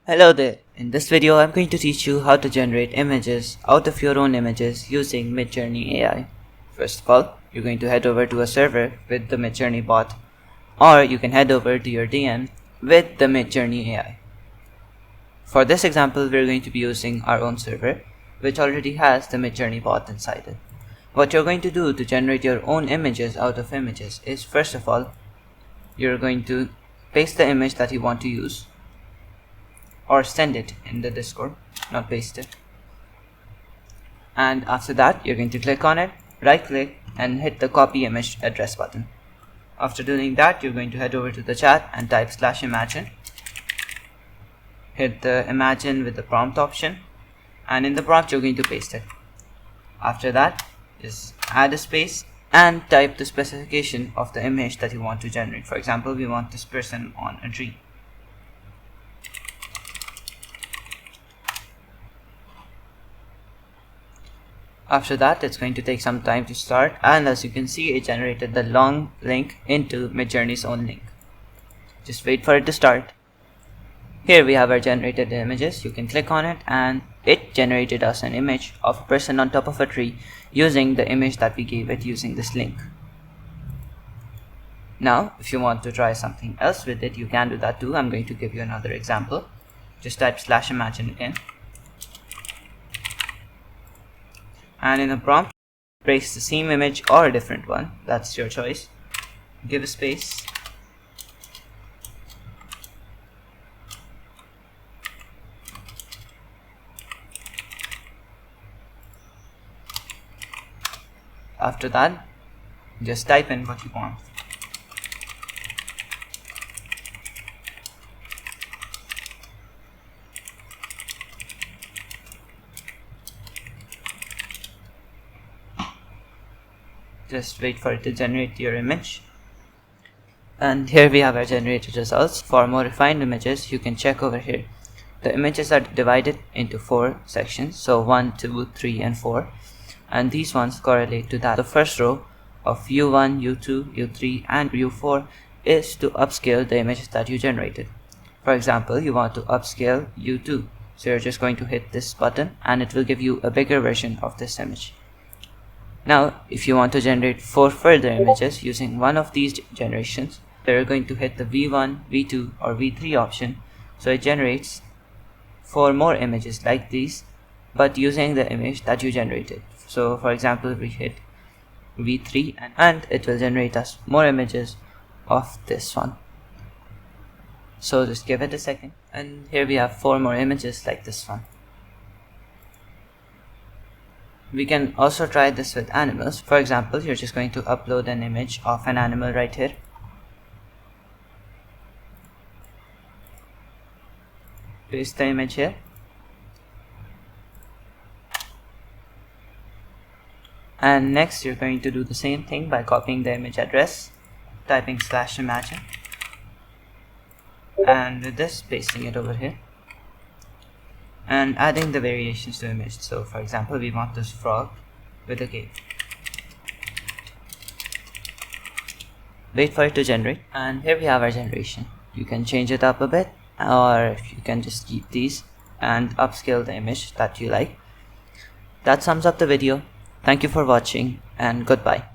Hello there. In this video, I'm going to teach you how to generate images out of your own images using Midjourney AI. First of all, you're going to head over to a server with the Midjourney bot, or you can head over to your DM with the Midjourney AI. For this example, we're going to be using our own server, which already has the Midjourney bot inside it. What you're going to do to generate your own images out of images is, first of all, you're going to paste the image that you want to use, or send it in the Discord, not paste it. And after that, you're going to click on it, right click, and hit the copy image address button. After doing that, you're going to head over to the chat and type /imagine. Hit the imagine with the prompt option, and in the prompt you're going to paste it. After that, just add a space and type the specification of the image that you want to generate. For example, we want this person on a tree. After that, it's going to take some time to start, and as you can see, it generated the long link into Midjourney's own link. Just wait for it to start. Here we have our generated images. You can click on it and it generated us an image of a person on top of a tree using the image that we gave it using this link. Now, if you want to try something else with it, you can do that too. I'm going to give you another example. Just type /imagine again. And in the prompt, paste the same image or a different one. That's your choice. Give a space. After that, just type in what you want. Just wait for it to generate your image. And here we have our generated results. For more refined images, you can check over here. The images are divided into 4 sections, so 1, 2, 3, and 4. And these ones correlate to that. The first row of U1, U2, U3, and U4 is to upscale the images that you generated. For example, you want to upscale U2. So you're just going to hit this button and it will give you a bigger version of this image. Now, if you want to generate 4 further images using one of these generations, you're going to hit the V1, V2, or V3 option. So it generates 4 more images like these, but using the image that you generated. So for example, we hit V3 and it will generate us more images of this one. So just give it a second, and here we have 4 more images like this one. We can also try this with animals. For example, you're just going to upload an image of an animal right here. Paste the image here. And next you're going to do the same thing by copying the image address, typing /imagine, and with this pasting it over here and adding the variations to image. So for example, we want this frog with a cape. Wait for it to generate, and here we have our generation. You can change it up a bit, or you can just keep these and upscale the image that you like. That sums up the video. Thank you for watching, and goodbye.